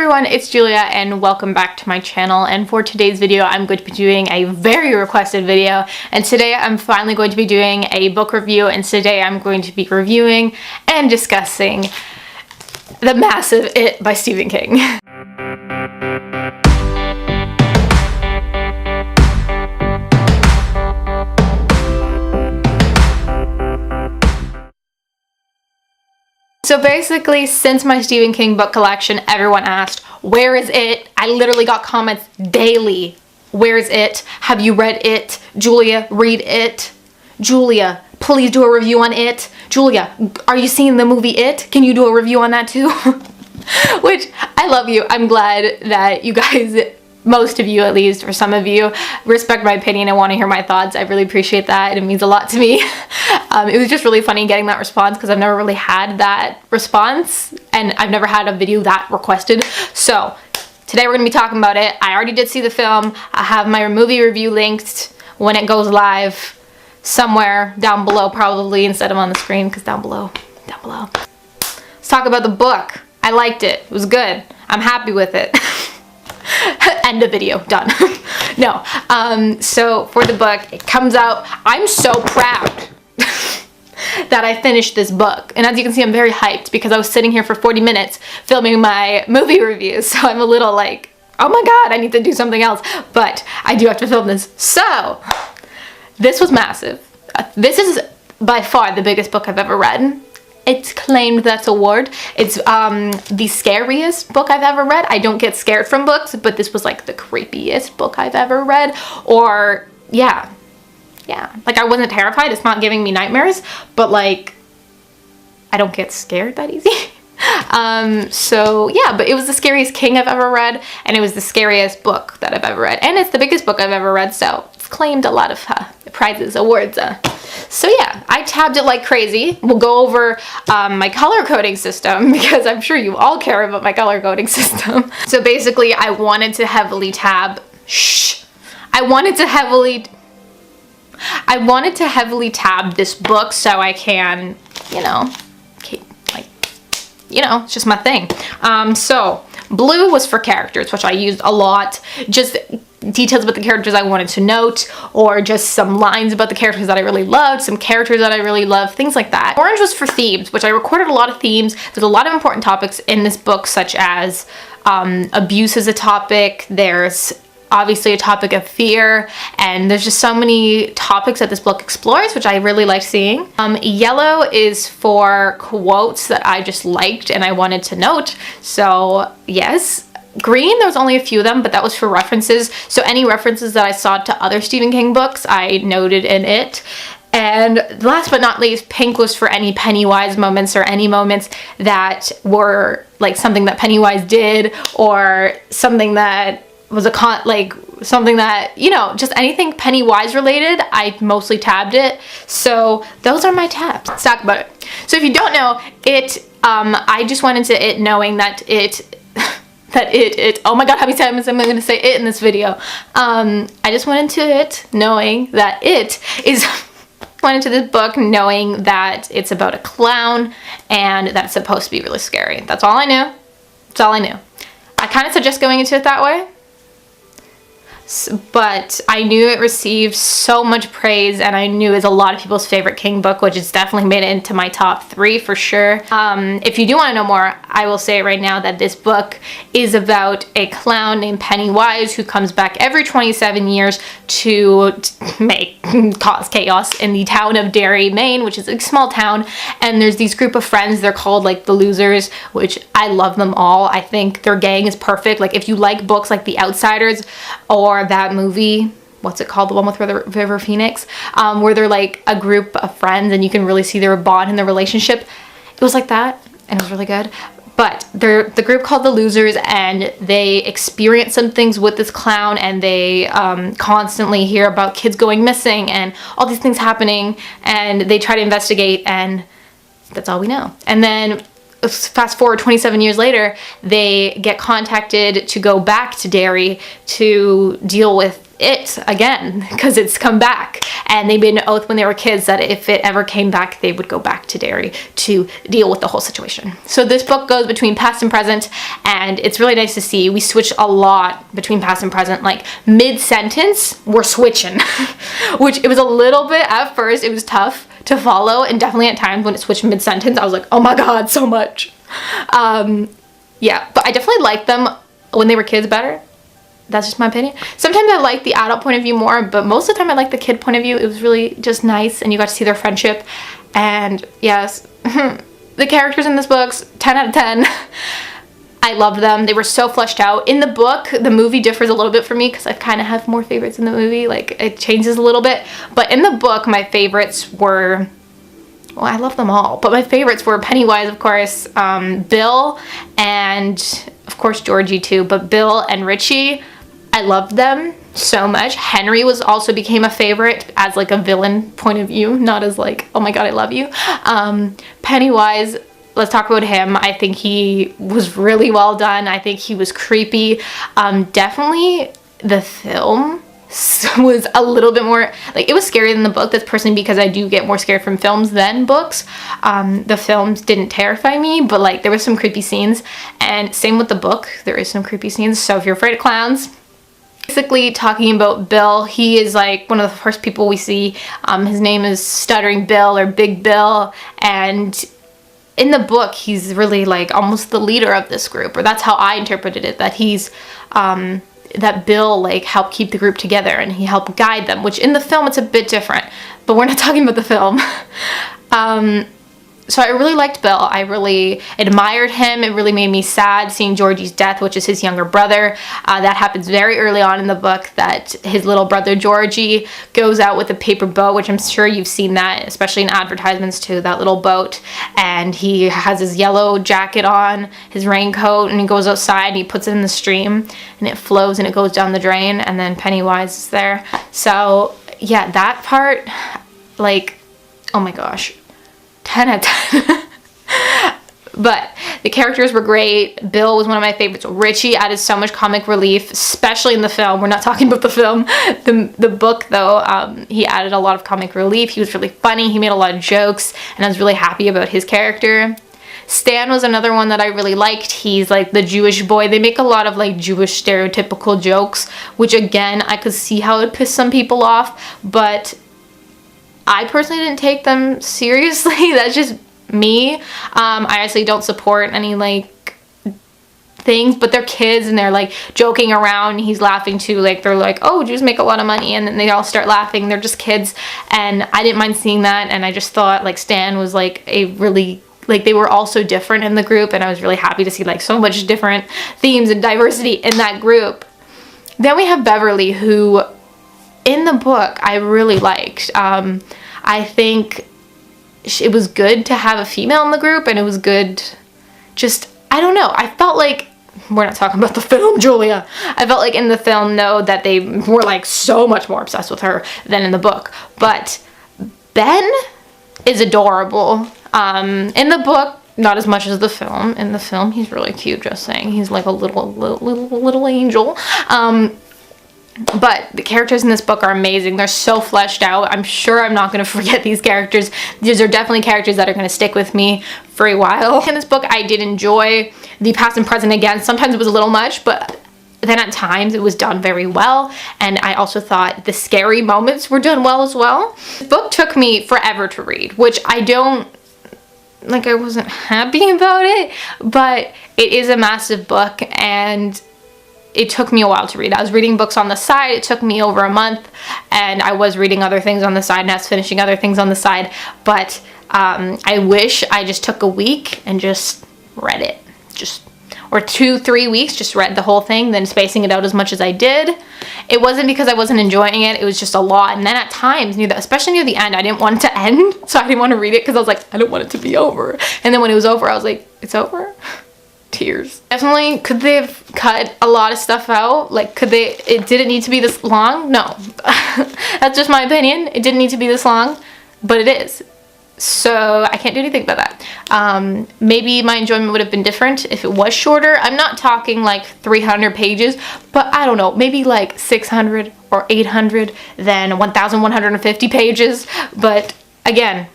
everyone, it's Julia and welcome back to my channel. And for today's video, I'm going to be doing a very requested video. And today I'm finally going to be doing a book review, and today I'm going to be reviewing and discussing the massive It by Stephen King. So basically, since my Stephen King book collection, everyone asked, where is it? I literally got comments daily. Where is it? Have you read it? Julia, read it. Julia, please do a review on it. Julia, are you seeing the movie It? Can you do a review on that too? Which, I love you. I'm glad that you guys, most of you at least, or some of you, respect my opinion and want to hear my thoughts. I really appreciate that. It means a lot to me. It was just really funny getting that response because I've never really had that response and I've never had a video that requested. So today we're going to be talking about it. I already did see the film. I have my movie review linked when it goes live somewhere down below, probably instead of on the screen, because down below. Let's talk about the book. I liked it. It was good. I'm happy with it. End of video. Done. No. So for the book, it comes out. I'm so proud that I finished this book. And as you can see, I'm very hyped because I was sitting here for 40 minutes filming my movie reviews. So I'm a little like, oh my god, I need to do something else. But I do have to film this. So this was massive. This is by far the biggest book I've ever read. It's claimed that award. It's the scariest book I've ever read. I don't get scared from books, but this was like the creepiest book I've ever read. Or yeah, like I wasn't terrified. It's not giving me nightmares, but like I don't get scared that easy. So yeah, but it was the scariest King I've ever read, and it was the scariest book that I've ever read, and it's the biggest book I've ever read, so it's claimed a lot of prizes, awards. So yeah, I tabbed it like crazy. We'll go over my color coding system because I'm sure you all care about my color coding system. So basically, I wanted to heavily tab. I wanted to heavily tab this book so I can, it's just my thing. So blue was for characters, which I used a lot. Just details about the characters I wanted to note, or just some lines about the characters that I really loved, some characters that I really loved, things like that. Orange was for themes, which I recorded a lot of themes. There's a lot of important topics in this book, such as abuse is a topic. There's obviously a topic of fear, and there's just so many topics that this book explores, which I really like seeing. Yellow is for quotes that I just liked and I wanted to note, so yes. Green, there was only a few of them, but that was for references, so any references that I saw to other Stephen King books I noted in it. And last but not least, pink was for any Pennywise moments, or any moments that were like something that Pennywise did, or something that was something that, just anything Pennywise related. I mostly tabbed it. So those are my tabs. Let's talk about it. So if you don't know, it, I just went into it knowing that oh my god, how many times am I going to say it in this video? I just went into it knowing that went into this book knowing that it's about a clown and that it's supposed to be really scary. That's all I knew. That's all I knew. I kind of suggest going into it that way. But I knew it received so much praise, and I knew it was a lot of people's favorite King book, which has definitely made it into my top 3 for sure. If you do want to know more, I will say right now that this book is about a clown named Pennywise who comes back every 27 years to cause chaos in the town of Derry, Maine, which is a small town. And there's these group of friends. They're called like the Losers, which I love them all. I think their gang is perfect. Like if you like books like The Outsiders, or that movie, what's it called, the one with River Phoenix, where they're like a group of friends and you can really see their bond and their relationship. It was like that, and it was really good. But they're the group called the Losers, and they experience some things with this clown, and they constantly hear about kids going missing and all these things happening, and they try to investigate, and that's all we know. And then fast forward 27 years later, they get contacted to go back to Derry to deal with it again, because it's come back, and they made an oath when they were kids that if it ever came back, they would go back to Derry to deal with the whole situation. So this book goes between past and present, and it's really nice to see. We switch a lot between past and present, like mid-sentence we're switching which it was a little bit, at first it was tough to follow, and definitely at times when it switched mid-sentence I was like, oh my god, so much. Yeah, but I definitely liked them when they were kids better. That's just my opinion. Sometimes I like the adult point of view more, but most of the time I like the kid point of view. It was really just nice, and you got to see their friendship. And yes, the characters in this book's 10 out of 10. I loved them. They were so fleshed out. In the book, the movie differs a little bit for me because I kind of have more favorites in the movie. Like, it changes a little bit. But in the book, my favorites were... well, I love them all, but my favorites were Pennywise, of course, Bill, and of course Georgie too, but Bill and Richie, I loved them so much. Henry also became a favorite as like a villain point of view, not as like, oh my god, I love you. Pennywise, let's talk about him. I think he was really well done. I think he was creepy. Definitely the film was a little bit more, like, it was scarier than the book. That's personally because I do get more scared from films than books. The films didn't terrify me, but like there was some creepy scenes, and same with the book, there is some creepy scenes. So if you're afraid of clowns, basically talking about Bill, he is like one of the first people we see. His name is Stuttering Bill or Big Bill, and in the book he's really like almost the leader of this group, or that's how I interpreted it, that he's that Bill like helped keep the group together and he helped guide them, which in the film it's a bit different, but we're not talking about the film. So I really liked Bill. I really admired him. It really made me sad seeing Georgie's death, which is his younger brother. That happens very early on in the book, that his little brother Georgie goes out with a paper boat, which I'm sure you've seen that, especially in advertisements too, that little boat. And he has his yellow jacket on, his raincoat, and he goes outside and he puts it in the stream and it flows and it goes down the drain, and then Pennywise is there. So yeah, that part, like, oh my gosh. 10 out of 10. But the characters were great. Bill was one of my favorites. Richie added so much comic relief, especially in the film. We're not talking about the film. The book, though, he added a lot of comic relief. He was really funny. He made a lot of jokes, and I was really happy about his character. Stan was another one that I really liked. He's like the Jewish boy. They make a lot of like Jewish stereotypical jokes, which again, I could see how it would piss some people off, but I personally didn't take them seriously. That's just me. I actually don't support any like things, but they're kids and they're like joking around. He's laughing too. Like they're like, oh, Jews make a lot of money, and then they all start laughing. They're just kids, and I didn't mind seeing that. And I just thought like Stan was like a really, like, they were all so different in the group, and I was really happy to see like so much different themes and diversity in that group. Then we have Beverly, who in the book I really liked. I think it was good to have a female in the group, and it was good, just, I don't know, I felt like, we're not talking about the film, Julia. I felt like in the film, though, that they were like so much more obsessed with her than in the book. But Ben is adorable. In the book, not as much as the film. In the film, he's really cute, just saying. He's like a little angel. But the characters in this book are amazing. They're so fleshed out. I'm sure I'm not going to forget these characters. These are definitely characters that are going to stick with me for a while. In this book, I did enjoy the past and present again. Sometimes it was a little much, but then at times it was done very well. And I also thought the scary moments were done well as well. The book took me forever to read, which I don't, like, I wasn't happy about it, but it is a massive book, and it took me a while to read. I was reading books on the side. It took me over a month, and I was reading other things on the side, and I was finishing other things on the side. But I wish I just took a week and just read it. Or 2-3 weeks, just read the whole thing, then spacing it out as much as I did. It wasn't because I wasn't enjoying it. It was just a lot. And then at times, especially near the end, I didn't want it to end. So I didn't want to read it because I was like, I don't want it to be over. And then when it was over, I was like, it's over? Tears. Definitely, could they have cut a lot of stuff out? Like, did it need to be this long? No. That's just my opinion. It didn't need to be this long, but it is. So I can't do anything about that. Maybe my enjoyment would have been different if it was shorter. I'm not talking like 300 pages, but I don't know, maybe like 600 or 800 than 1,150 pages. But again,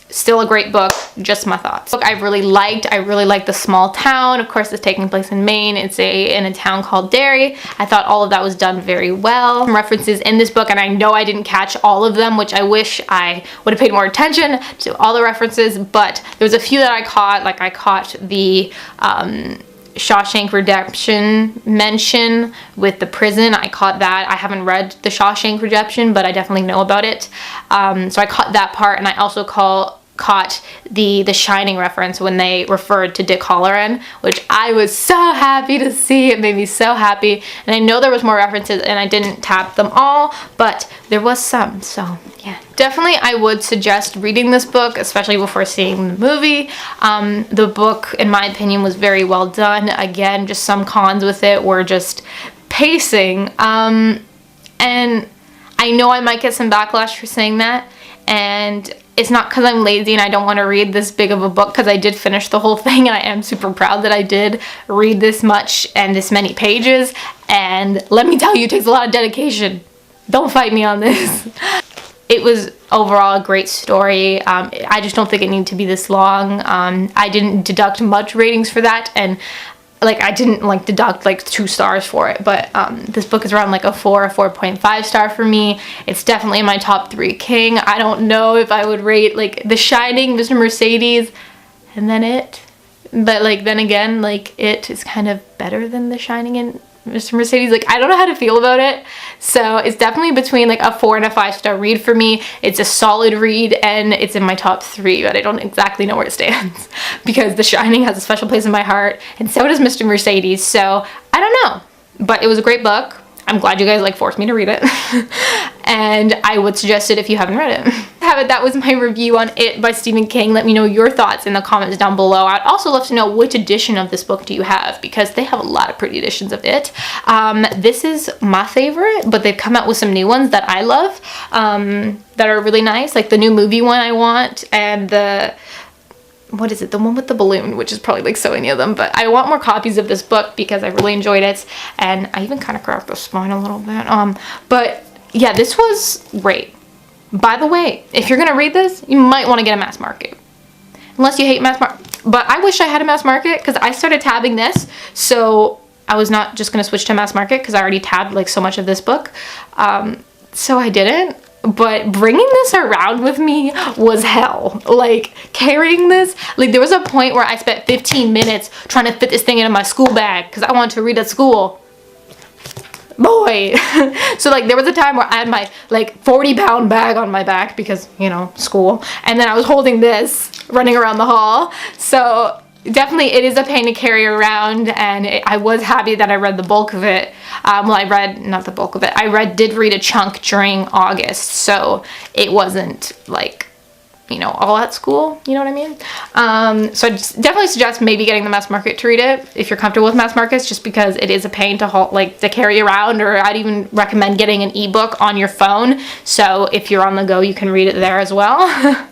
still a great book, just my thoughts. Book I really liked the small town. Of course, it's taking place in Maine. It's in a town called Derry. I thought all of that was done very well. Some references in this book, and I know I didn't catch all of them, which I wish I would have paid more attention to all the references, but there was a few that I caught. Like I caught the Shawshank Redemption mention with the prison. I caught that. I haven't read the Shawshank Redemption, but I definitely know about it. So I caught that part, and I also caught the Shining reference when they referred to Dick Halloran, which I was so happy to see. It made me so happy. And I know there was more references and I didn't tap them all, but there was some. So yeah, definitely I would suggest reading this book, especially before seeing the movie. The book, in my opinion, was very well done. Again, just some cons with it were just pacing. And I know I might get some backlash for saying that, and it's not because I'm lazy and I don't want to read this big of a book, because I did finish the whole thing and I am super proud that I did read this much and this many pages. And let me tell you, it takes a lot of dedication. Don't fight me on this. It was overall a great story. I just don't think it needed to be this long. I didn't deduct much ratings for that, and like I didn't like deduct like 2 stars for it, but this book is around like a 4.5 star for me. It's definitely in my top 3 King. I don't know if I would rate like The Shining, Mr. Mercedes, and then It, but like then again, like It is kind of better than The Shining and Mr. Mercedes. Like I don't know how to feel about it, so it's definitely between like a 4 and a 5 star read for me. It's a solid read and it's in my top 3, but I don't exactly know where it stands because The Shining has a special place in my heart and so does Mr. Mercedes, so I don't know, but it was a great book. I'm glad you guys like forced me to read it. And I would suggest it if you haven't read it. That was my review on It by Stephen King. Let me know your thoughts in the comments down below. I'd also love to know which edition of this book do you have, because they have a lot of pretty editions of It. This is my favorite, but they've come out with some new ones that I love, that are really nice, like the new movie one I want, and the, what is it, the one with the balloon, which is probably like so many of them, but I want more copies of this book because I really enjoyed it, and I even kind of cracked the spine a little bit. But yeah, this was great. By the way, if you're gonna read this, you might want to get a mass market, unless you hate mass market. But I wish I had a mass market, because I started tabbing this, so I was not just gonna switch to mass market because I already tabbed like so much of this book, so I didn't. But bringing this around with me was hell. Like carrying this, like there was a point where I spent 15 minutes trying to fit this thing into my school bag because I wanted to read at school. Boy. So like there was a time where I had my like 40-pound bag on my back because, you know, school, and then I was holding this running around the hall. So definitely it is a pain to carry around, and I was happy that I read the bulk of it. Well, I read, not the bulk of it, did read a chunk during August, so it wasn't like, you know, all at school, you know what I mean? So I definitely suggest maybe getting the mass market to read it if you're comfortable with mass markets, just because it is a pain to carry around, or I'd even recommend getting an ebook on your phone, so if you're on the go you can read it there as well.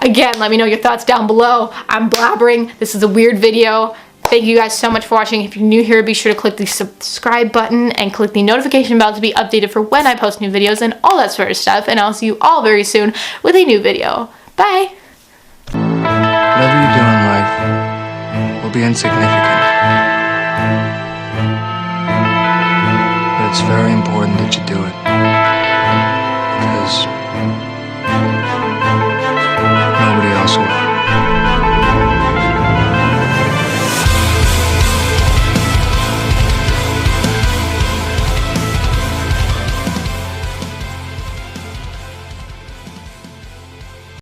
Again, let me know your thoughts down below. I'm blabbering. This is a weird video. Thank you guys so much for watching. If you're new here, be sure to click the subscribe button and click the notification bell to be updated for when I post new videos and all that sort of stuff. And I'll see you all very soon with a new video. Bye! Whatever you do in life will be insignificant. But it's very important that you do it.